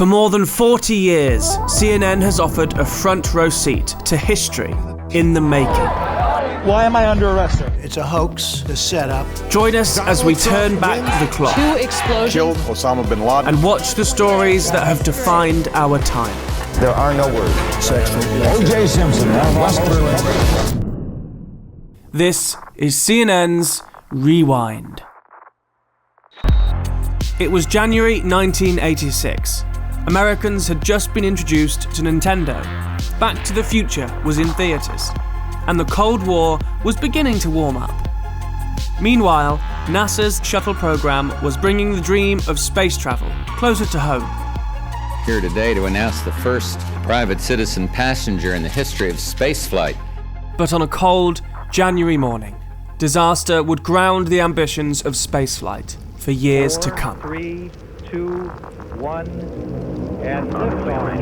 For more than 40 years, CNN has offered a front row seat to history in the making. Why am I under arrest? It's a hoax, a setup. Join us as we turn back the clock. 2 explosions. Killed Osama bin Laden. And watch the stories that have defined our time. There are no words. O.J. Simpson. This is CNN's Rewind. It was January 1986. Americans had just been introduced to Nintendo. Back to the Future was in theaters. And the Cold War was beginning to warm up. Meanwhile, NASA's shuttle program was bringing the dream of space travel closer to home. Here today to announce the first private citizen passenger in the history of spaceflight. But on a cold January morning, disaster would ground the ambitions of spaceflight for years to come. 3, 2, 1, and liftoff.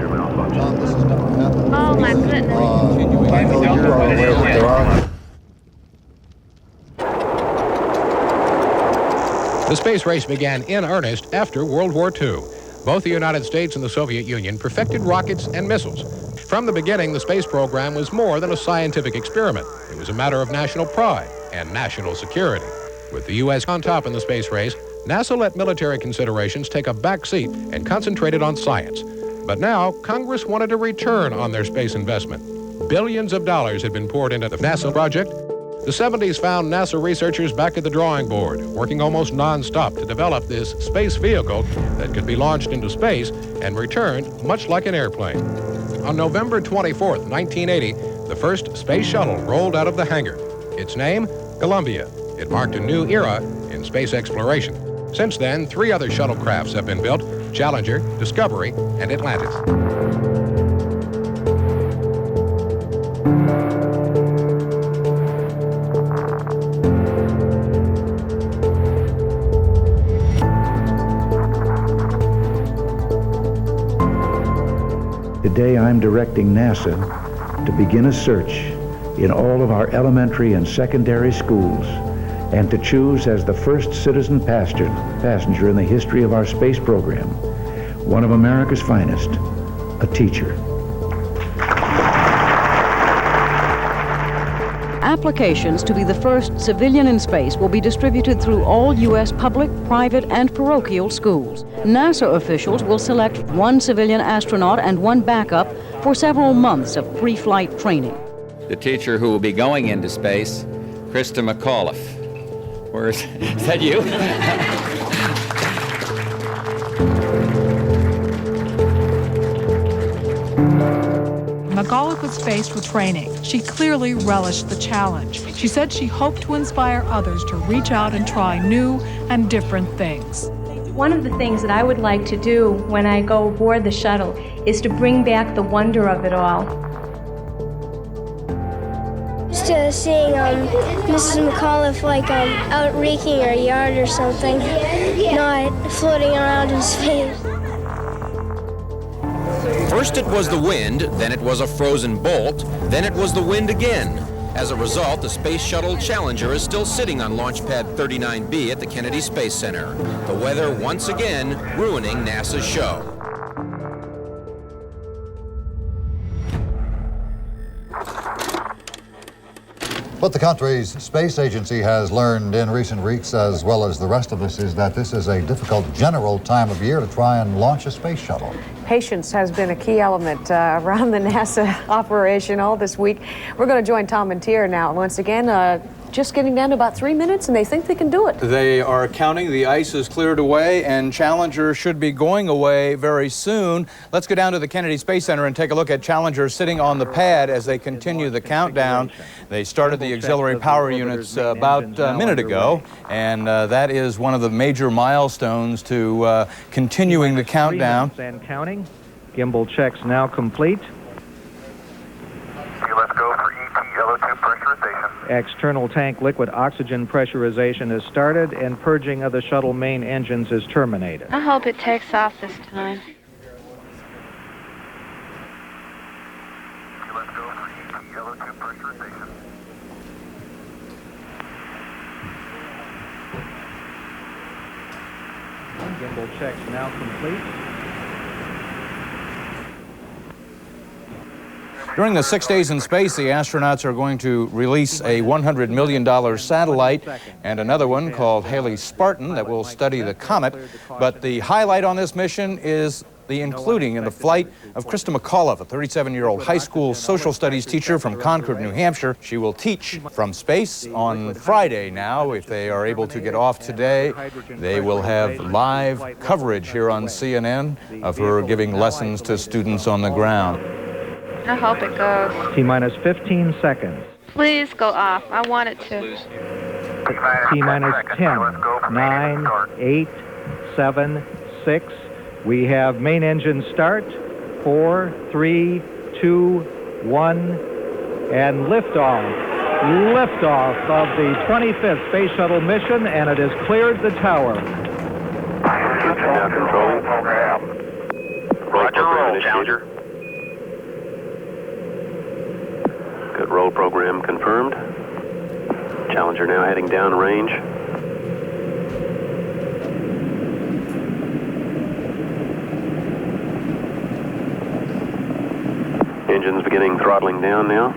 Oh my goodness. The space race began in earnest after World War II. Both the United States and the Soviet Union perfected rockets and missiles. From the beginning, the space program was more than a scientific experiment. It was a matter of national pride and national security. With the U.S. on top in the space race, NASA let military considerations take a back seat and concentrated on science. But now, Congress wanted a return on their space investment. Billions of dollars had been poured into the NASA project. The 70s found NASA researchers back at the drawing board, working almost non-stop to develop this space vehicle that could be launched into space and returned much like an airplane. On November 24th, 1980, the first space shuttle rolled out of the hangar. Its name, Columbia. It marked a new era in space exploration. Since then, 3 other shuttlecrafts have been built: Challenger, Discovery, and Atlantis. Today I'm directing NASA to begin a search in all of our elementary and secondary schools and to choose as the first citizen passenger in the history of our space program, one of America's finest, a teacher. Applications to be the first civilian in space will be distributed through all U.S. public, private, and parochial schools. NASA officials will select 1 civilian astronaut and 1 backup for several months of pre-flight training. The teacher who will be going into space, Krista McAuliffe. Is that you? McAuliffe was faced with training. She clearly relished the challenge. She said she hoped to inspire others to reach out and try new and different things. One of the things that I would like to do when I go aboard the shuttle is to bring back the wonder of it all. Just seeing Mrs. McAuliffe out raking her yard or something, not floating around in space. First it was the wind, then it was a frozen bolt, then it was the wind again. As a result, the Space Shuttle Challenger is still sitting on Launch Pad 39B at the Kennedy Space Center. The weather once again ruining NASA's show. What the country's space agency has learned in recent weeks, as well as the rest of us, is that this is a difficult general time of year to try and launch a space shuttle. Patience has been a key element around the NASA operation all this week. We're going to join Tom and Tier now. Once again, just getting down to about 3 minutes, and they think they can do it. They are counting. The ice is cleared away, and Challenger should be going away very soon. Let's go down to the Kennedy Space Center and take a look at Challenger sitting on the pad as they continue the countdown. They started the auxiliary power units about a minute ago, and that is one of the major milestones to continuing the countdown. And counting. Gimbal checks now complete. Okay, let's go for ET-LO2 pressurization. External tank liquid oxygen pressurization is started, and purging of the shuttle main engines is terminated. I hope it takes off this time. Okay, let's go for ET-LO2 pressurization. Gimbal checks now complete. During the 6 days in space, the astronauts are going to release a $100 million satellite and another one called Halley-Spartan that will study the comet. But the highlight on this mission is the including in the flight of Krista McAuliffe, a 37-year-old high school social studies teacher from Concord, New Hampshire. She will teach from space on Friday now. If they are able to get off today, they will have live coverage here on CNN of her giving lessons to students on the ground. I hope it goes. T-minus 15 seconds. Please go off. I want it to. T-minus 10, 9, 8, 7, 6. We have main engine start. 4, 3, 2, 1, and liftoff. Liftoff of the 25th Space Shuttle mission, and it has cleared the tower. Now controlling. Roger, roll, Challenger. Good roll program confirmed. Challenger now heading down range. Engines beginning throttling down now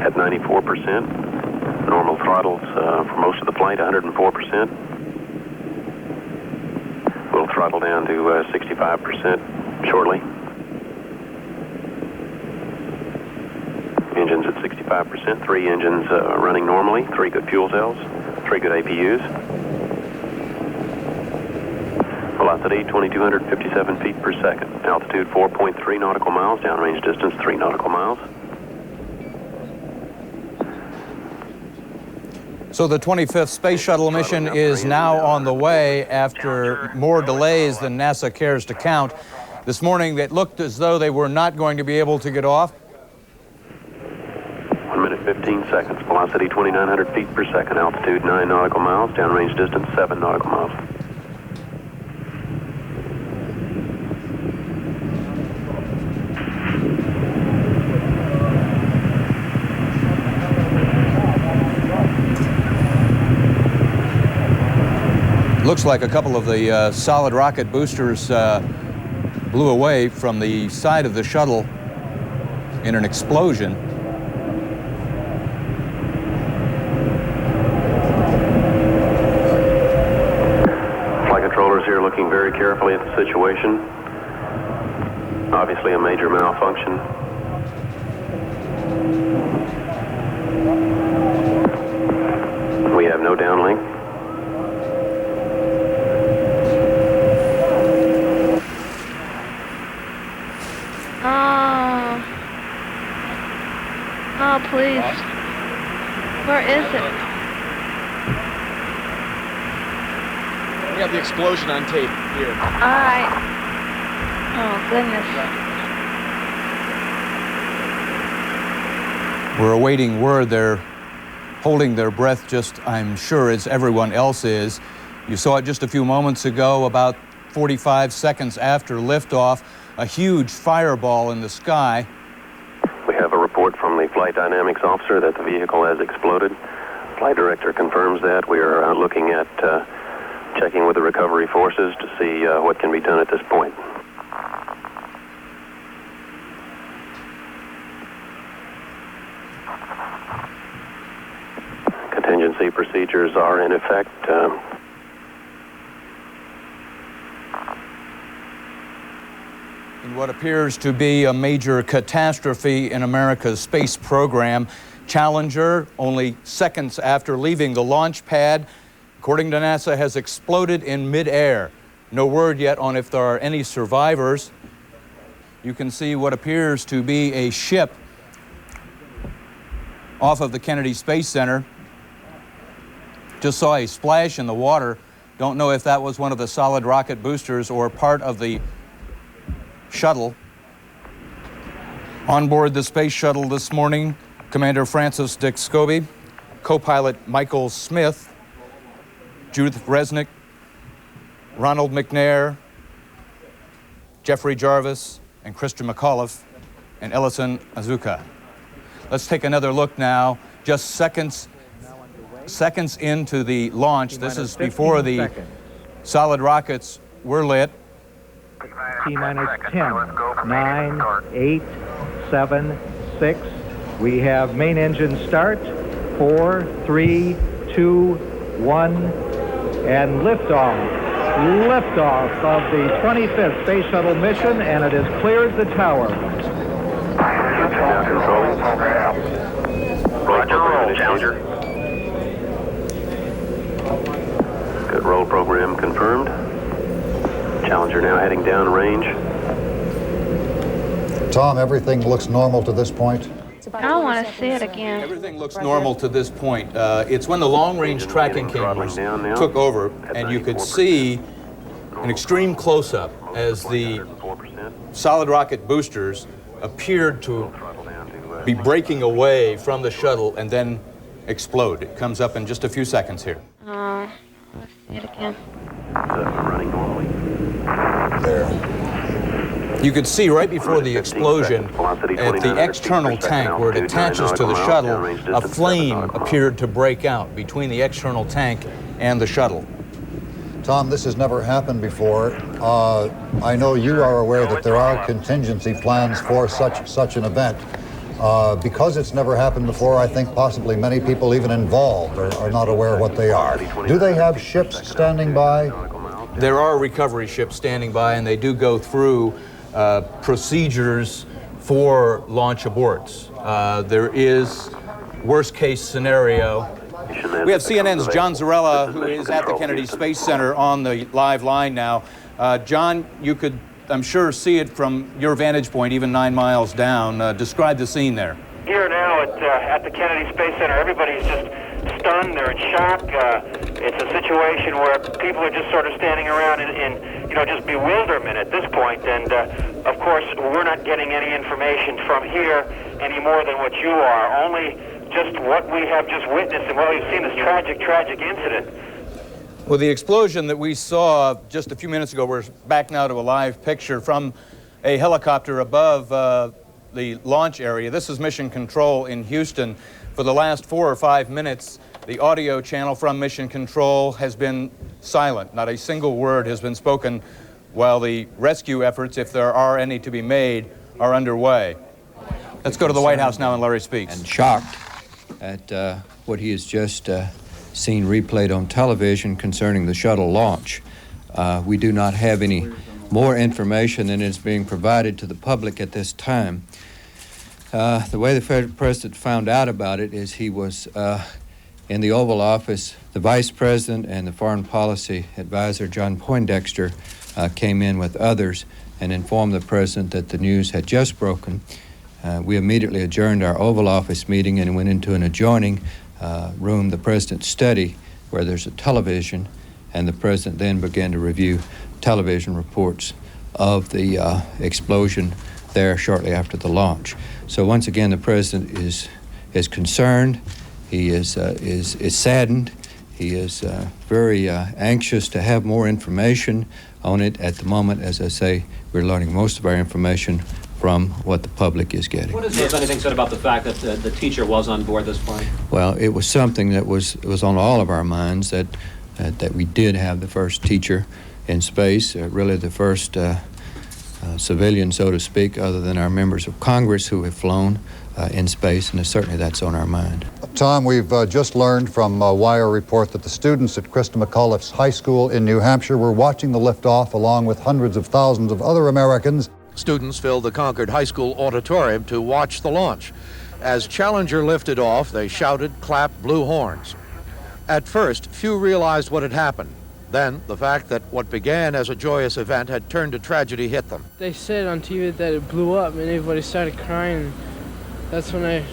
at 94%. Normal throttles for most of the flight, 104%. We'll throttle down to 65% shortly. Engines at 65%, 3 engines running normally, 3 good fuel cells, 3 good APUs. Velocity 2,257 feet per second. Altitude 4.3 nautical miles. Downrange distance 3 nautical miles. So the 25th Space Shuttle mission is now on the way after more delays than NASA cares to count. This morning it looked as though they were not going to be able to get off. 1 minute 15 seconds. Velocity 2,900 feet per second. Altitude 9 nautical miles. Downrange distance 7 nautical miles. Looks like a couple of the solid rocket boosters blew away from the side of the shuttle in an explosion. Flight controllers here looking very carefully at the situation. Obviously a major malfunction. We have no downlink. Oh, please. Where is it? We have the explosion on tape here. All right. Oh, goodness. We're awaiting word. They're holding their breath just, I'm sure, as everyone else is. You saw it just a few moments ago, about 45 seconds after liftoff, a huge fireball in the sky. We have a report from the flight dynamics officer that the vehicle has exploded. Flight director confirms that. We are looking at checking with the recovery forces to see what can be done at this point. Contingency procedures are in effect. In what appears to be a major catastrophe in America's space program, Challenger, only seconds after leaving the launch pad, according to NASA, has exploded in midair. No word yet on if there are any survivors. You can see what appears to be a ship off of the Kennedy Space Center. Just saw a splash in the water. Don't know if that was one of the solid rocket boosters or part of the shuttle. On board the space shuttle this morning, Commander Francis Dick Scobie, co-pilot Michael Smith, Judith Resnick, Ronald McNair, Jeffrey Jarvis, and Krista McAuliffe, and Ellison Azuka. Let's take another look now, just seconds into the launch. This is before the solid rockets were lit. T-minus 10, 9, 8, 7, 6. We have main engine start. 4, 3, 2, 1, and liftoff. Liftoff of the 25th Space Shuttle mission, and it has cleared the tower. Now control. Roger, roll, Challenger. Good roll program confirmed. Challenger now heading downrange. Tom, everything looks normal to this point? I don't want to see it again. Everything looks normal to this point. It's when the long-range tracking cameras took over, and you could see an extreme close-up as the solid rocket boosters appeared to be breaking away from the shuttle and then explode. It comes up in just a few seconds here. Let's see it again. Running normally. There. You could see right before the explosion at the external tank where it attaches to the shuttle, a flame appeared to break out between the external tank and the shuttle. Tom, this has never happened before. I know you are aware that there are contingency plans for such an event. Because it's never happened before, I think possibly many people even involved are not aware of what they are. Do they have ships standing by? There are recovery ships standing by, and they do go through procedures for launch aborts. There is worst-case scenario. We have CNN's John Zarella, who is at the Kennedy Space Center, on the live line now. John, you could, I'm sure, see it from your vantage point, even 9 miles down. Describe the scene there. Here now at the Kennedy Space Center, everybody's just stunned. They're in shock. It's a situation where people are just sort of standing around in just bewilderment at this point. And of course, we're not getting any information from here any more than what you are. Only just what we have just witnessed and what we've seen, this tragic incident. Well, the explosion that we saw just a few minutes ago, we're back now to a live picture from a helicopter above the launch area. This is Mission Control in Houston. For the last 4 or 5 minutes, the audio channel from Mission Control has been silent. Not a single word has been spoken while the rescue efforts, if there are any to be made, are underway. Let's go to the White House now and Larry speaks. And shocked at what he has just seen replayed on television concerning the shuttle launch. We do not have any more information than is being provided to the public at this time. The way the federal president found out about it is he was in the Oval Office. The vice president and the foreign policy advisor, John Poindexter, came in with others and informed the president that the news had just broken. We immediately adjourned our Oval Office meeting and went into an adjoining room, the president's study, where there's a television, and the president then began to review television reports of the explosion there shortly after the launch. So once again, the president is concerned. He is saddened. He is very anxious to have more information on it. At the moment, as I say, we're learning most of our information from what the public is getting. What is anything said about the fact that the teacher was on board this plane? Well, it was something that was on all of our minds, that we did have the first teacher in space, really the first civilian, so to speak, other than our members of Congress who have flown in space, and certainly that's on our mind. Tom, we've just learned from a wire report that the students at Christa McAuliffe's high school in New Hampshire were watching the liftoff along with hundreds of thousands of other Americans. Students filled the Concord High School auditorium to watch the launch. As Challenger lifted off, they shouted, clapped, blew horns. At first, few realized what had happened. Then, the fact that what began as a joyous event had turned to tragedy hit them. They said on TV that it blew up, and everybody started crying. That's when I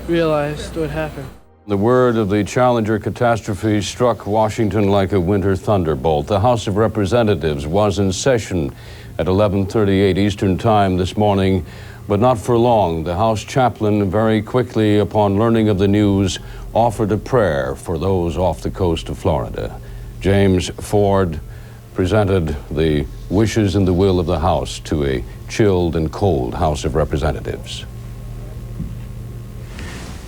realized what happened. The word of the Challenger catastrophe struck Washington like a winter thunderbolt. The House of Representatives was in session at 11:38 Eastern Time this morning, but not for long. The House chaplain, very quickly upon learning of the news, offered a prayer for those off the coast of Florida. James Ford presented the wishes and the will of the House to a chilled and cold House of Representatives.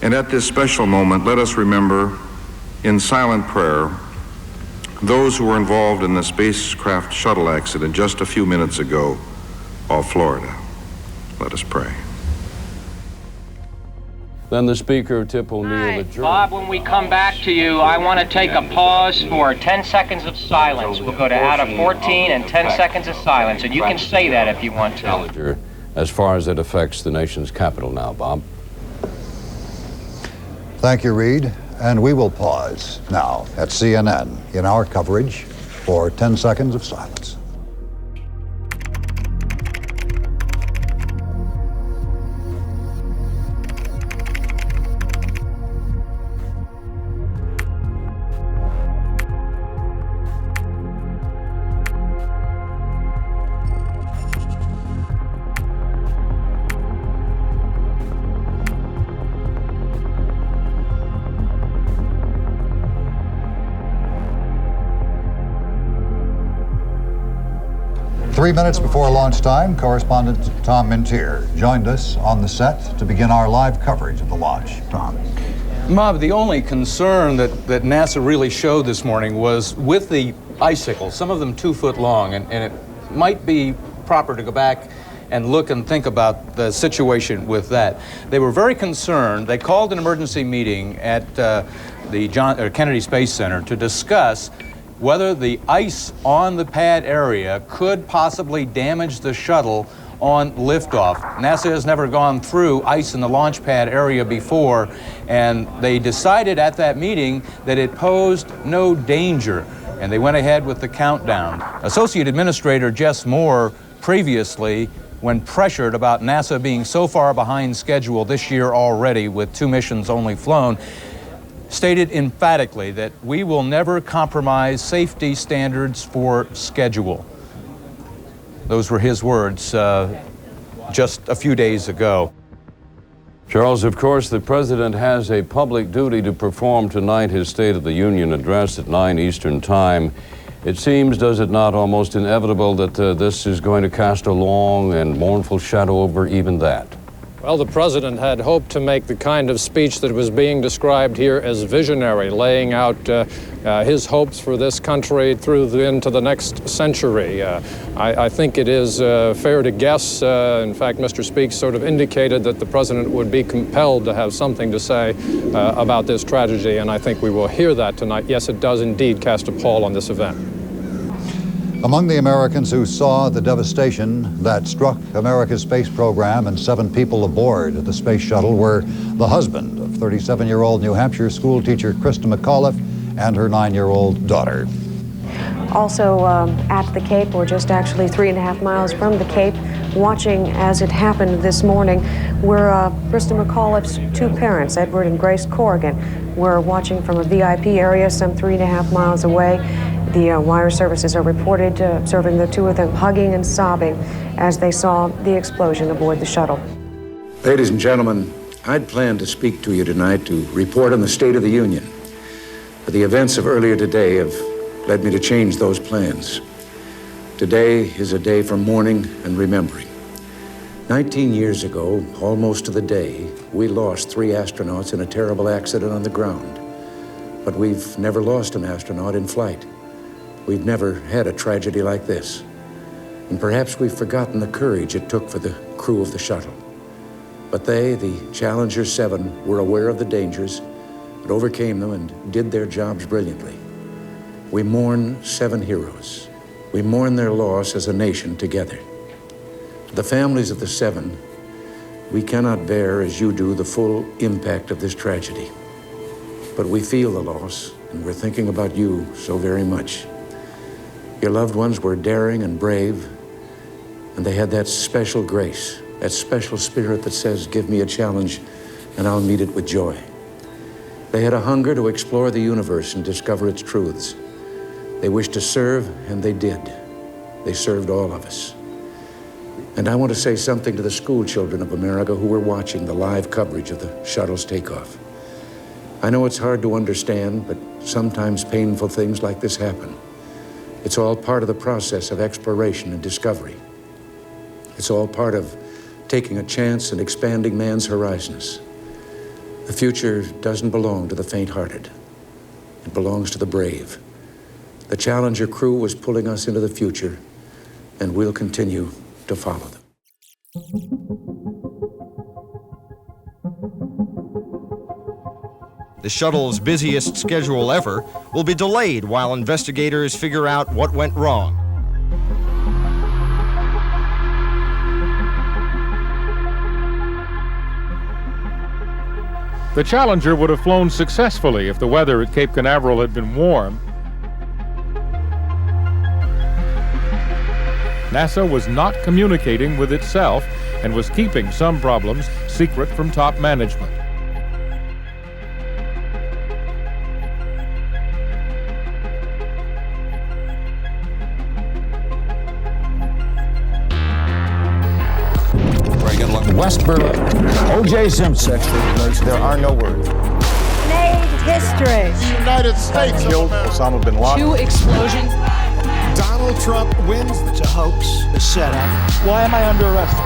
And at this special moment, let us remember in silent prayer those who were involved in the spacecraft shuttle accident just a few minutes ago off Florida. Let us pray. Then the Speaker, Tip O'Neill, adjourned. Bob, when we come back to you, I want to take a pause for 10 seconds of silence. We'll go to out of 14 and 10 seconds of silence, and you can say that if you want to. Challenger, as far as it affects the nation's capital now, Bob. Thank you, Reed. And we will pause now at CNN in our coverage for 10 seconds of silence. Three minutes before launch time, correspondent Tom Mintier joined us on the set to begin our live coverage of the launch. Tom. Bob, the only concern that NASA really showed this morning was with the icicles, some of them 2 foot long, and it might be proper to go back and look and think about the situation with that. They were very concerned. They called an emergency meeting at the Kennedy Space Center to discuss whether the ice on the pad area could possibly damage the shuttle on liftoff. NASA has never gone through ice in the launch pad area before, and they decided at that meeting that it posed no danger, and they went ahead with the countdown. Associate Administrator Jess Moore previously, when pressured about NASA being so far behind schedule this year already with 2 missions only flown, stated emphatically that we will never compromise safety standards for schedule. Those were his words just a few days ago. Charles, of course, the President has a public duty to perform tonight his State of the Union address at 9 Eastern Time. It seems, does it not, almost inevitable that this is going to cast a long and mournful shadow over even that? Well, the President had hoped to make the kind of speech that was being described here as visionary, laying out his hopes for this country into the next century. I think it is fair to guess, in fact, Mr. Speaks sort of indicated that the President would be compelled to have something to say about this tragedy, and I think we will hear that tonight. Yes, it does indeed cast a pall on this event. Among the Americans who saw the devastation that struck America's space program and 7 people aboard the space shuttle were the husband of 37-year-old New Hampshire school teacher Krista McAuliffe and her 9-year-old daughter. Also at the Cape, or just actually 3.5 miles from the Cape, watching as it happened this morning, were Krista McAuliffe's 2 parents, Edward and Grace Corrigan, were watching from a VIP area some 3.5 miles away. The wire services are reported observing the 2 of them hugging and sobbing as they saw the explosion aboard the shuttle. Ladies and gentlemen, I'd planned to speak to you tonight to report on the State of the Union. But the events of earlier today have led me to change those plans. Today is a day for mourning and remembering. 19 years ago, almost to the day, we lost 3 astronauts in a terrible accident on the ground. But we've never lost an astronaut in flight. We've never had a tragedy like this. And perhaps we've forgotten the courage it took for the crew of the shuttle. But they, the Challenger 7, were aware of the dangers, but overcame them and did their jobs brilliantly. We mourn 7 heroes. We mourn their loss as a nation together. The families of the 7, we cannot bear, as you do, the full impact of this tragedy. But we feel the loss, and we're thinking about you so very much. Your loved ones were daring and brave, and they had that special grace, that special spirit that says, give me a challenge, and I'll meet it with joy. They had a hunger to explore the universe and discover its truths. They wished to serve, and they did. They served all of us. And I want to say something to the school children of America who were watching the live coverage of the shuttle's takeoff. I know it's hard to understand, but sometimes painful things like this happen. It's all part of the process of exploration and discovery. It's all part of taking a chance and expanding man's horizons. The future doesn't belong to the faint-hearted. It belongs to the brave. The Challenger crew was pulling us into the future, and we'll continue to follow them. The shuttle's busiest schedule ever will be delayed while investigators figure out what went wrong. The Challenger would have flown successfully if the weather at Cape Canaveral had been warm. NASA was not communicating with itself and was keeping some problems secret from top management. West Berlin. O.J. Simpson. There are no words. Made history. The United States killed Osama bin Laden. 2 explosions. Donald Trump wins. It's a hoax. A setup. Why am I under arrest?